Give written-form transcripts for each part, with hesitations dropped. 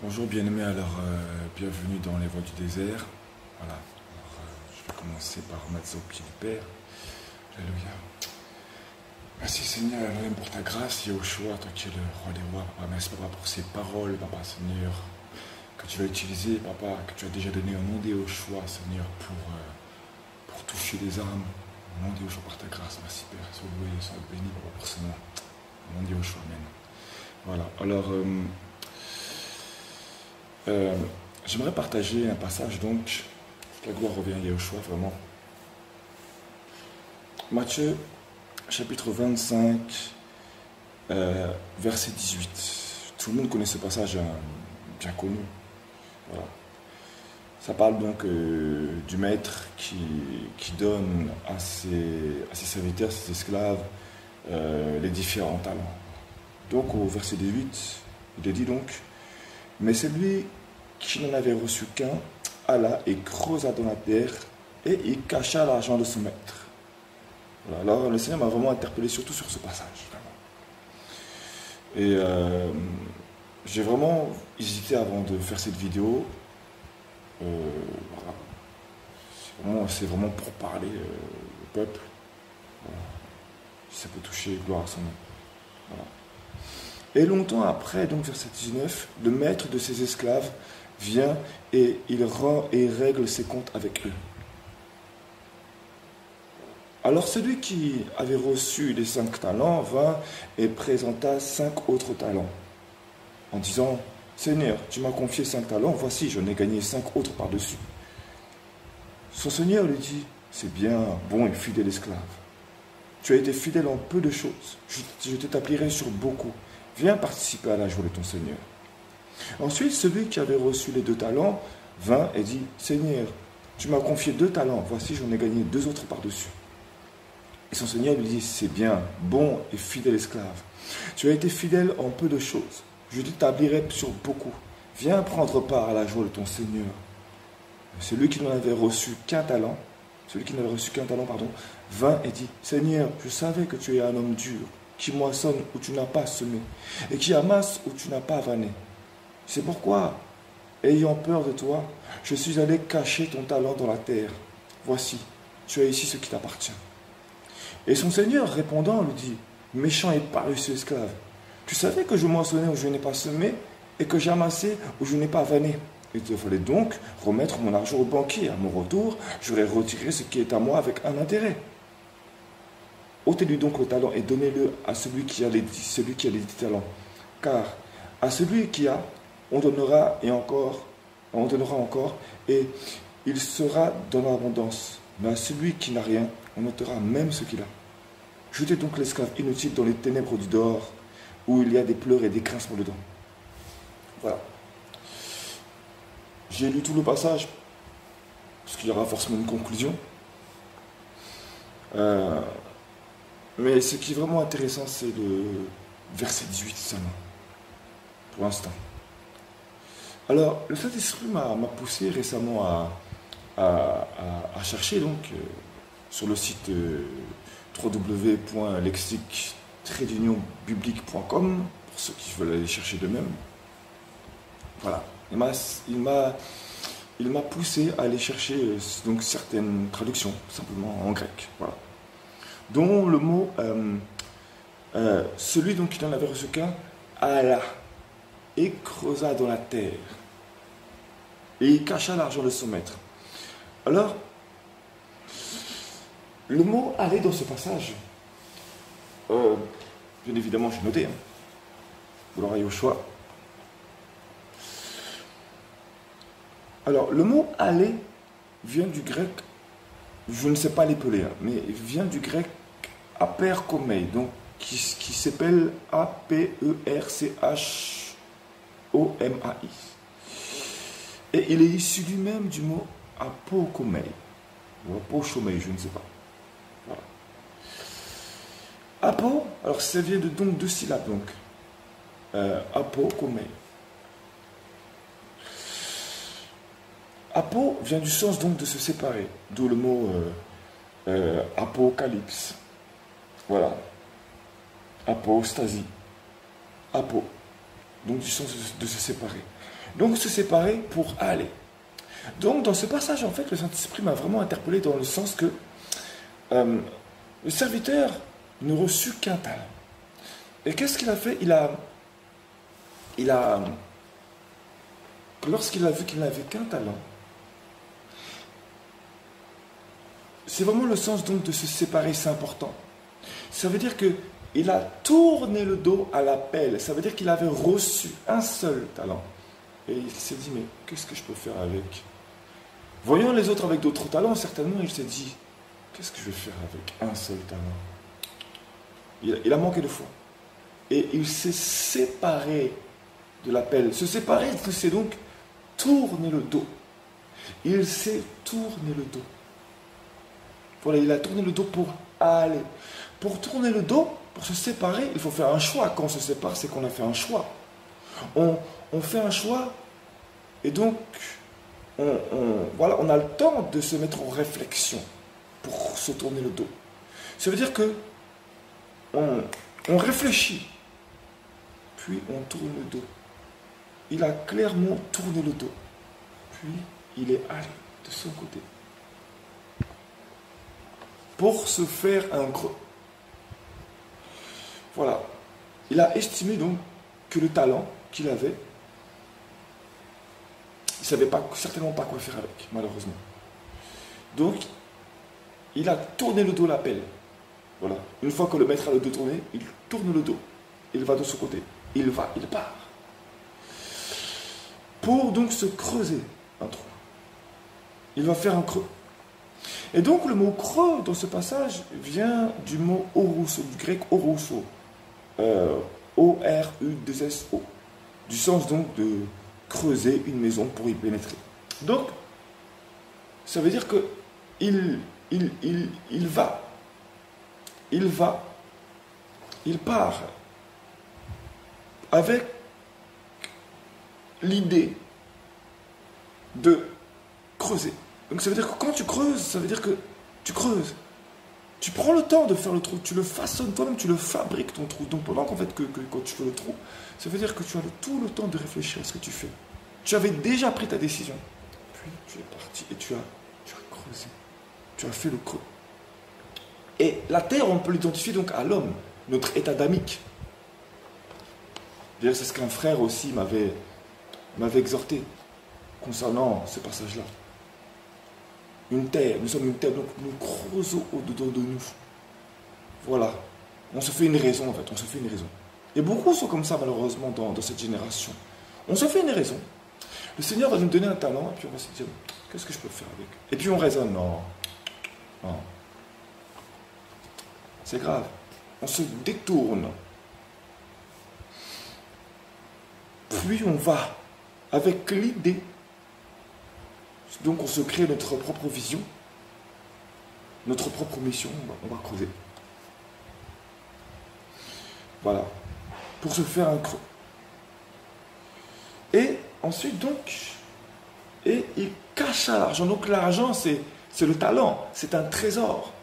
Bonjour bien-aimés, bienvenue dans les voies du désert. Voilà, je vais commencer par mettre au pied du Père. Alléluia. Merci Seigneur, Elohim, pour ta grâce, Yahushua, toi qui es le roi des rois. Papa, merci Papa pour ces paroles, Papa Seigneur, que tu vas utiliser, Papa, que tu as déjà donné au nom de Yahushua, Seigneur, pour toucher les âmes. Au nom de Yahushua, par ta grâce, merci Père, sois loué, sois béni, Papa, pour ce nom. Au nom de Yahushua, amen. Voilà, alors... j'aimerais partager un passage, donc, la gloire revient à Yahushua, vraiment. Matthieu, chapitre 25, verset 18. Tout le monde connaît ce passage, hein, bien connu. Voilà. Ça parle donc du maître qui donne à ses serviteurs, ses esclaves, les différents talents. Donc, au verset 18, il est dit donc, mais celui qui n'en avait reçu qu'un, alla et creusa dans la terre et il cacha l'argent de son maître. Voilà. Alors le Seigneur m'a vraiment interpellé surtout sur ce passage. Vraiment. Et j'ai vraiment hésité avant de faire cette vidéo. Voilà. C'est vraiment pour parler au peuple. Voilà. Si ça peut toucher, gloire à son nom. Voilà. Et longtemps après, donc verset 19, le maître de ses esclaves vient et il rend et règle ses comptes avec eux. Alors celui qui avait reçu les 5 talents vint et présenta 5 autres talents, en disant, Seigneur, tu m'as confié 5 talents, voici, j'en ai gagné 5 autres par-dessus. Son Seigneur lui dit, c'est bien, bon et fidèle esclave. Tu as été fidèle en peu de choses, je t'établirai sur beaucoup. Viens participer à la joie de ton Seigneur. Ensuite, celui qui avait reçu les 2 talents vint et dit, Seigneur, tu m'as confié 2 talents, voici j'en ai gagné 2 autres par-dessus. Et son Seigneur lui dit, c'est bien, bon et fidèle esclave. Tu as été fidèle en peu de choses, je t'établirai sur beaucoup. Viens prendre part à la joie de ton Seigneur. Celui qui n'avait reçu qu'un talent, vint et dit, Seigneur, je savais que tu es un homme dur, qui moissonne où tu n'as pas semé, et qui amasse où tu n'as pas vanné. C'est pourquoi, ayant peur de toi, je suis allé cacher ton talent dans la terre. Voici, tu as ici ce qui t'appartient. Et son Seigneur répondant lui dit, méchant et paresseux esclave, tu savais que je moissonnais où je n'ai pas semé, et que j'amassais où je n'ai pas vanné. Il te fallait donc remettre mon argent au banquier. À mon retour, j'aurais retiré ce qui est à moi avec un intérêt. Ôtez-lui donc le talent et donnez-le à celui qui a les 10 talents. Car à celui qui a, on donnera encore, et il sera dans l'abondance. Mais à celui qui n'a rien, on ôtera même ce qu'il a. Jetez donc l'esclave inutile dans les ténèbres du dehors, où il y a des pleurs et des grincements dedans. Voilà. J'ai lu tout le passage, parce qu'il y aura forcément une conclusion. Mais ce qui est vraiment intéressant, c'est le verset 18 seulement, pour l'instant. Alors, le Saint-Esprit m'a poussé récemment à chercher, donc, sur le site www.lexique-biblique.com, pour ceux qui veulent aller chercher d'eux-mêmes. Voilà. Il m'a poussé à aller chercher donc, certaines traductions, simplement en grec. Voilà. Dont le mot, celui donc qui n'en avait reçu qu'un, alla et creusa dans la terre. Et il cacha l'argent de son maître. Alors, le mot aller dans ce passage, bien évidemment, j'ai noté, vous l'aurez au choix. Alors, le mot aller vient du grec, je ne sais pas l'épeler, mais vient du grec aperkomei, donc qui s'appelle A-P-E-R-C-H-O-M-A-I. Et il est issu lui-même du mot apokomei, ou apochomei, je ne sais pas. Voilà. Apo, alors ça vient de donc 2 syllabes, donc. Apokomei. Apo vient du sens donc de se séparer, d'où le mot apocalypse. Voilà. Apostasie. Apo. Donc du sens de se séparer. Donc se séparer pour aller. Donc dans ce passage, en fait, le Saint-Esprit m'a vraiment interpellé dans le sens que le serviteur ne reçut qu'un talent. Et qu'est-ce qu'il a fait? Lorsqu'il a vu qu'il n'avait qu'un talent, c'est vraiment le sens donc de se séparer, c'est important. Ça veut dire qu'il a tourné le dos à l'appel. Ça veut dire qu'il avait reçu un seul talent. Et il s'est dit, mais qu'est-ce que je peux faire avec? Voyant les autres avec d'autres talents, certainement, il s'est dit, qu'est-ce que je vais faire avec un seul talent? Il a manqué de foi. Et il s'est séparé de l'appel. Se séparer, c'est donc tourner le dos. Il s'est tourné le dos. Voilà, il a tourné le dos pour aller. Pour tourner le dos, pour se séparer, il faut faire un choix. Quand on se sépare, c'est qu'on a fait un choix. On fait un choix et donc voilà, on a le temps de se mettre en réflexion pour se tourner le dos. Ça veut dire que on réfléchit, puis on tourne le dos. Il a clairement tourné le dos, puis il est allé de son côté pour se faire un creux. Voilà. Il a estimé donc que le talent qu'il avait, il ne savait certainement pas quoi faire avec, malheureusement. Donc, il a tourné le dos à l'appel. Voilà. Une fois que le maître a le dos tourné, il tourne le dos. Il va de son côté. Il part. Pour donc se creuser un trou. Il va faire un creux. Et donc le mot creux dans ce passage vient du mot orusso, du grec orusso. O-R-U-2-S-O. Du sens donc de creuser une maison pour y pénétrer. Donc, ça veut dire que il part avec l'idée de creuser. Donc ça veut dire que quand tu creuses, ça veut dire que tu creuses. Tu prends le temps de faire le trou, tu le façonnes toi-même, tu le fabriques ton trou. Donc pendant qu'en fait, quand tu fais le trou, ça veut dire que tu as tout le temps de réfléchir à ce que tu fais. Tu avais déjà pris ta décision. Puis tu es parti et tu as creusé. Tu as fait le creux. Et la terre, on peut l'identifier donc à l'homme, notre état adamique. D'ailleurs, c'est ce qu'un frère aussi m'avait exhorté concernant ce passage-là. Une terre, nous sommes une terre, donc nous creusons au-dedans de nous. Voilà. On se fait une raison, en fait, on se fait une raison. Et beaucoup sont comme ça, malheureusement, dans cette génération. On se fait une raison. Le Seigneur va nous donner un talent, et puis on va se dire, qu'est-ce que je peux faire avec? Et puis on raisonne, non. C'est grave. On se détourne. Puis on va avec l'idée. Donc on se crée notre propre vision, notre propre mission, on va creuser. Voilà. Pour se faire un creux. Et ensuite donc, et il cacha l'argent. Donc l'argent c'est le talent, c'est un trésor.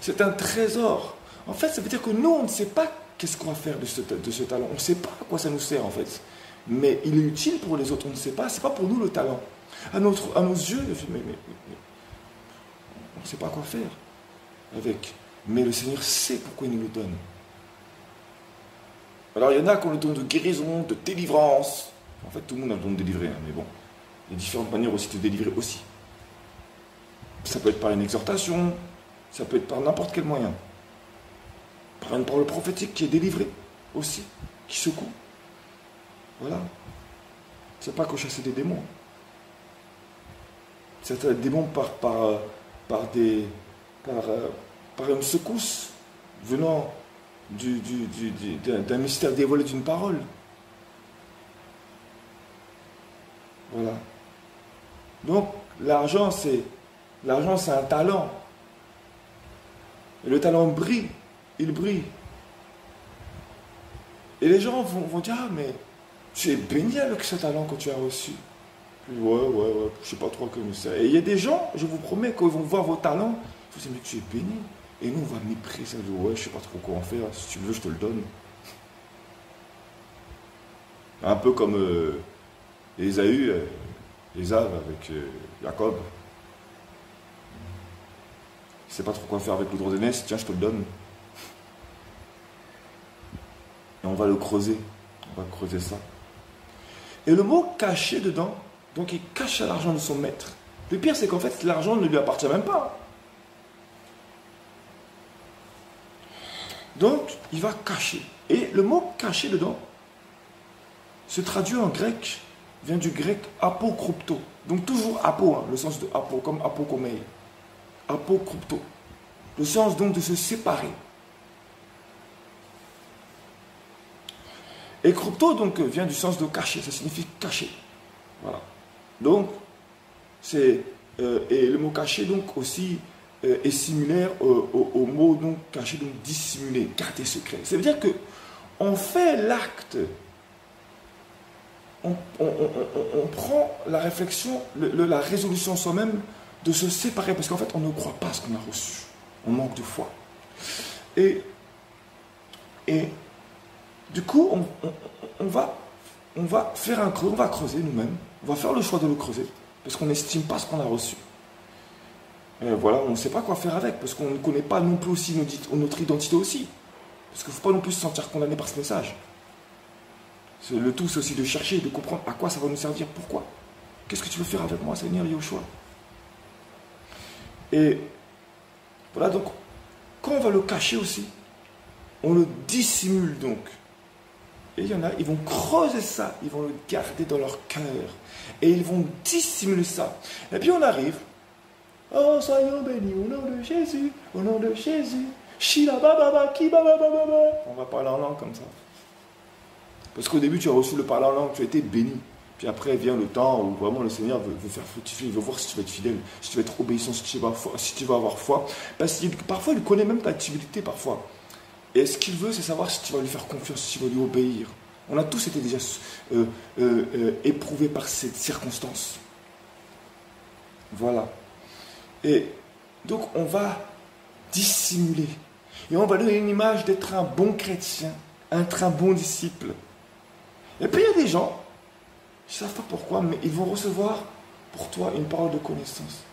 C'est un trésor. En fait, ça veut dire que nous, on ne sait pas qu'est-ce qu'on va faire de ce talent. On ne sait pas à quoi ça nous sert en fait. Mais il est utile pour les autres, on ne sait pas. Ce n'est pas pour nous le talent. À nos yeux, mais on ne sait pas quoi faire avec. Mais le Seigneur sait pourquoi il nous le donne. Alors il y en a qui ont le don de guérison, de délivrance. En fait, tout le monde a le don de délivrer, hein, mais bon. Il y a différentes manières aussi de délivrer aussi. Ça peut être par une exhortation, ça peut être par n'importe quel moyen. Par une parole prophétique qui est délivrée aussi, qui secoue. Voilà. C'est pas qu'au chasser des démons. C'est un démon par une secousse venant d'un mystère dévoilé d'une parole. Voilà. Donc, l'argent, c'est un talent. Et le talent brille. Il brille. Et les gens vont dire, ah, mais tu es béni avec ce talent que tu as reçu. Ouais, je sais pas trop comme ça. Et il y a des gens, je vous promets, quand ils vont voir vos talents, ils vont se dire, mais tu es béni. Et nous, on va mépriser. Ouais, je sais pas trop quoi en faire. Si tu veux, je te le donne. Un peu comme Et Ésaü, Ésav avec Jacob, il ne sait pas trop quoi faire avec le droit d'aînesse, tiens, je te le donne. Et on va le creuser. On va creuser ça. Et le mot caché dedans, donc il cache l'argent de son maître. Le pire, c'est qu'en fait, l'argent ne lui appartient même pas. Donc, il va cacher. Et le mot caché dedans se traduit en grec, vient du grec apokrypto. Donc toujours apo, hein, le sens de apo, comme apokomei. Apokrypto. Le sens donc de se séparer. Et crypto donc vient du sens de cacher, ça signifie cacher. Voilà. Donc, et le mot caché donc aussi est similaire au mot donc caché, donc dissimuler, garder secret. Ça veut dire que on fait l'acte, on prend la réflexion, la résolution soi-même de se séparer parce qu'en fait on ne croit pas ce qu'on a reçu. On manque de foi. Et du coup, on va faire un creux, on va creuser nous-mêmes, on va faire le choix de le creuser, parce qu'on n'estime pas ce qu'on a reçu. Et voilà, on ne sait pas quoi faire avec, parce qu'on ne connaît pas non plus aussi notre identité aussi. Parce qu'il ne faut pas non plus se sentir condamné par ce message. Le tout, c'est aussi de chercher, de comprendre à quoi ça va nous servir, pourquoi. Qu'est-ce que tu veux faire avec moi, Seigneur Yoshua? Et voilà, donc, quand on va le cacher aussi, on le dissimule donc. Et il y en a, ils vont creuser ça, ils vont le garder dans leur cœur. Et ils vont dissimuler ça. Et puis on arrive. Oh, soyons bénis au nom de Jésus, au nom de Jésus. Shila baba ki baba baba. On va parler en langue comme ça. Parce qu'au début, tu as reçu le parler en langue, tu as été béni. Puis après vient le temps où vraiment le Seigneur veut faire fructifier, il veut voir si tu vas être fidèle, si tu vas être obéissant, si tu vas avoir foi. Parce que parfois, il connaît même ta timidité parfois. Et ce qu'il veut, c'est savoir si tu vas lui faire confiance, si tu vas lui obéir. On a tous été déjà éprouvés par cette circonstance. Voilà. Et donc, on va dissimuler. Et on va donner une image d'être un bon chrétien, être un bon disciple. Et puis, il y a des gens, je ne sais pas pourquoi, mais ils vont recevoir pour toi une parole de connaissance.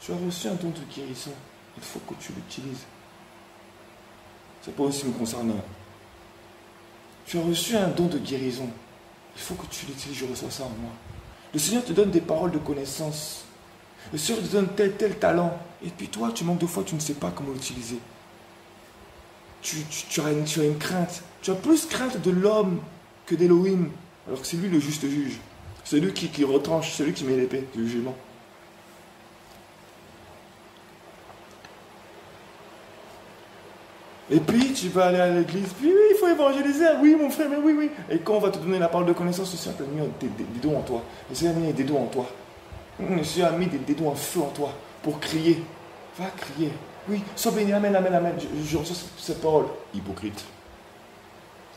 Tu as reçu un don de guérison. Il faut que tu l'utilises. Ça peut aussi me concerner. Tu as reçu un don de guérison. Il faut que tu l'utilises, je reçois ça en moi. Le Seigneur te donne des paroles de connaissance. Le Seigneur te donne tel talent. Et puis toi, tu manques de foi, tu ne sais pas comment l'utiliser. Tu as une crainte. Tu as plus crainte de l'homme que d'Élohim. Alors que c'est lui le juste juge. C'est lui qui retranche, c'est lui qui met l'épée du jugement. Et puis, tu vas aller à l'église, puis oui, il faut évangéliser, oui, mon frère, mais oui, oui. Et quand on va te donner la parole de connaissance, le Seigneur t'a mis des dons en toi. Le Seigneur a mis des dons en toi. Le Seigneur a mis des dons en feu en toi pour crier. Va crier. Oui, sois béni, amen, amen, amen. Je reçois cette parole. Hypocrite.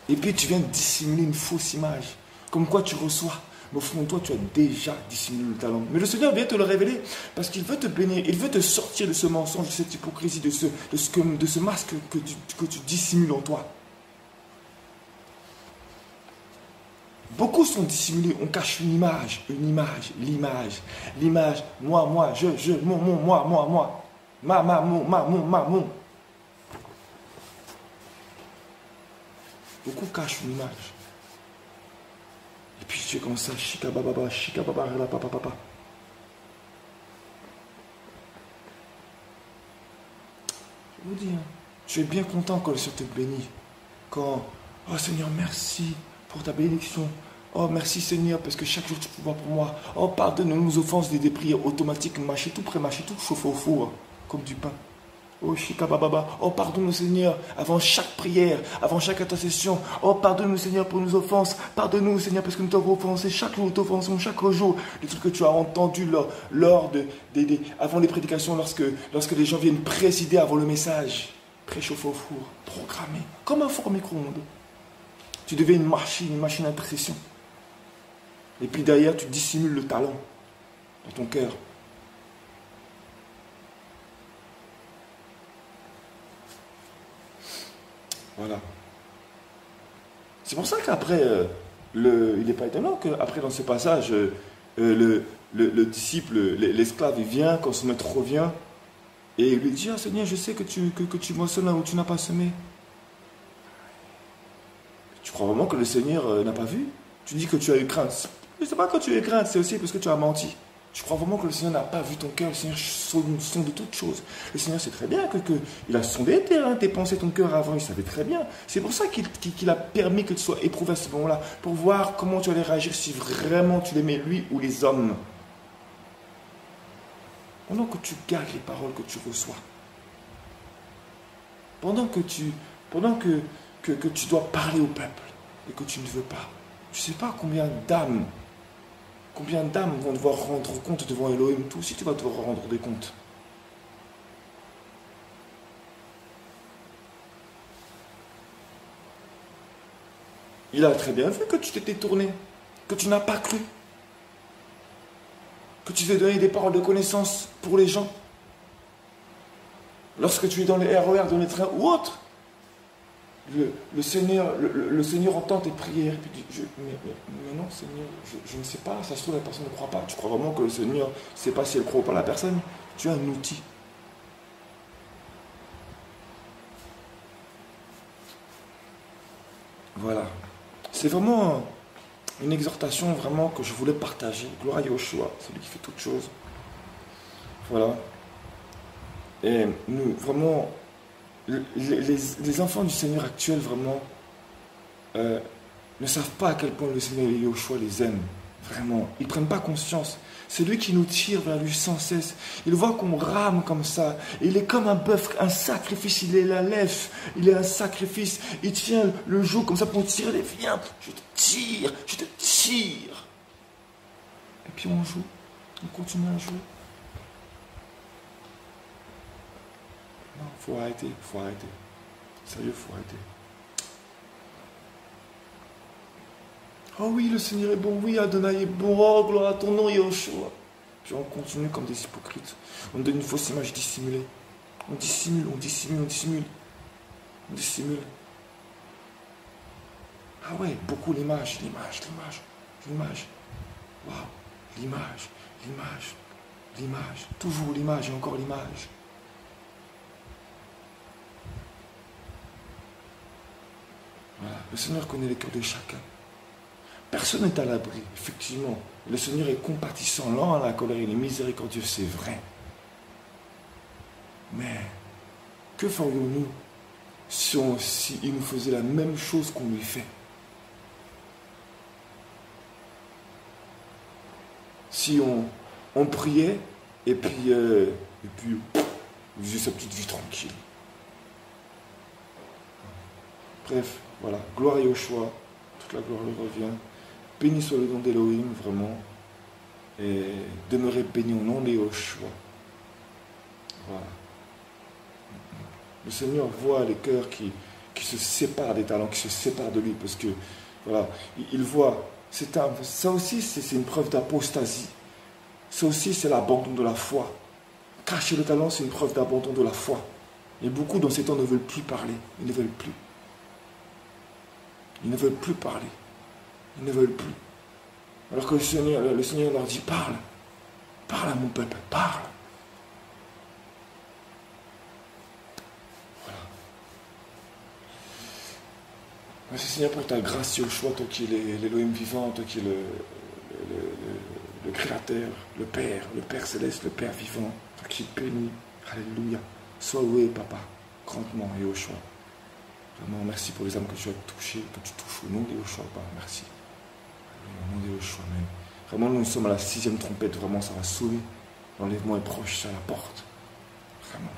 Et puis, tu viens dissimuler une fausse image. Comme quoi tu reçois. Mais au fond de toi, tu as déjà dissimulé le talent. Mais le Seigneur vient te le révéler parce qu'il veut te bénir. Il veut te sortir de ce mensonge, de cette hypocrisie, de ce masque que tu dissimules en toi. Beaucoup sont dissimulés. On cache une image, l'image. Moi, je, moi. Ma. Beaucoup cachent une image. Et puis tu es comme ça, shika baba, papa. Je vous dis, hein, tu es bien content quand le Seigneur te bénit. Quand, oh Seigneur, merci pour ta bénédiction. Oh merci Seigneur, parce que chaque jour tu pouvoir pour moi. Oh pardonne-nous nos offenses des prières automatiques, mâcher tout chauffer au four, comme du pain. Oh, Shikabababa. Oh, pardonne-nous, Seigneur, avant chaque prière, avant chaque intercession. Oh, pardonne-nous, Seigneur, pour nos offenses. Pardonne-nous, Seigneur, parce que nous t'avons offensé. Chaque jour, nous t'offensons, chaque jour. Les trucs que tu as entendus avant les prédications, lorsque les gens viennent présider avant le message. Préchauffer au four, programmé, comme un four au micro-ondes. Tu deviens une machine d'intercession. Et puis derrière, tu dissimules le talent dans ton cœur. Voilà. C'est pour ça qu'après, il n'est pas étonnant qu'après, dans ce passage, le disciple, l'esclave, il vient, quand son maître revient, et il lui dit, ah Seigneur, je sais que tu moissonnes là où tu n'as pas semé. Tu crois vraiment que le Seigneur n'a pas vu? Tu dis que tu as eu crainte. Je ne sais pas quand tu as eu crainte, c'est aussi parce que tu as menti. Tu crois vraiment que le Seigneur n'a pas vu ton cœur? Le Seigneur sonde toutes choses. Le Seigneur sait très bien qu'il a sondé tes pensées, ton cœur avant. Il savait très bien. C'est pour ça qu'il a permis que tu sois éprouvé à ce moment-là. Pour voir comment tu allais réagir si vraiment tu l'aimais lui ou les hommes. Pendant que tu gardes les paroles que tu reçois. Pendant que tu dois parler au peuple et que tu ne veux pas. Tu ne sais pas combien d'âmes vont devoir rendre compte devant Elohim. Toi aussi, tu vas devoir rendre des comptes. Il a très bien vu que tu t'es détourné, que tu n'as pas cru, que tu t'es donné des paroles de connaissance pour les gens. Lorsque tu es dans les RER, dans les trains ou autres, le Seigneur entend tes prières et puis dit, mais non Seigneur, je ne sais pas, ça se trouve la personne ne croit pas. Tu crois vraiment que le Seigneur ne sait pas si elle croit ou pas la personne? Tu as un outil. Voilà. C'est vraiment une exhortation vraiment que je voulais partager. Gloire à Yahushua, c'est lui qui fait toutes choses. Voilà. Et nous, vraiment, les enfants du Seigneur actuels, vraiment, ne savent pas à quel point le Seigneur Yahushua les aime. Vraiment. Ils ne prennent pas conscience. C'est lui qui nous tire vers lui sans cesse. Il voit qu'on rame comme ça. Il est comme un bœuf, un sacrifice. Il est la lèvre. Il est un sacrifice. Il tient le joug comme ça pour tirer les viens. Je te tire. Je te tire. Et puis on joue. On continue à jouer. Non, il faut arrêter. Il faut arrêter. Sérieux, il faut arrêter. Oh oui, le Seigneur est bon, oui, Adonai est bon, oh, gloire à ton nom, Yahushua. Puis on continue comme des hypocrites. On donne une fausse image dissimulée. On dissimule, on dissimule, on dissimule. On dissimule. Ah ouais, beaucoup l'image. Waouh, l'image. Toujours l'image et encore l'image. Voilà, le Seigneur connaît les cœurs de chacun. Personne n'est à l'abri, effectivement. Le Seigneur est compatissant, lent à la colère, il est miséricordieux, c'est vrai. Mais que ferions-nous si il nous faisait la même chose qu'on lui fait? Si on priait et puis il faisait sa petite vie tranquille. Bref, voilà, gloire à Yahushua, toute la gloire lui revient. Béni soit le nom d'Elohim, vraiment. Et demeurez béni au nom d'Yahushua. Voilà. Le Seigneur voit les cœurs qui se séparent des talents, qui se séparent de lui, parce que, voilà, il voit, ça aussi c'est une preuve d'apostasie. Ça aussi c'est l'abandon de la foi. Cacher le talent, c'est une preuve d'abandon de la foi. Et beaucoup dans ces temps ne veulent plus parler, ils ne veulent plus. Ils ne veulent plus parler. Ils ne veulent plus. Alors que le Seigneur leur dit, parle. Parle à mon peuple, parle. Voilà. Merci Seigneur pour ta grâce, Yahushua, toi qui es l'Elohim vivant, toi qui es le Créateur, le Père céleste, le Père vivant, toi qui es béni. Alléluia. Sois loué, Papa, grandement, Yahushua. Vraiment, merci pour les âmes que tu as touchées, que tu touches au nom de Yahushua, Papa. Merci. Au nom de Yahushua, Amen. Vraiment, nous sommes à la 6e trompette. Vraiment, ça va sonner. L'enlèvement est proche, c'est à la porte. Vraiment.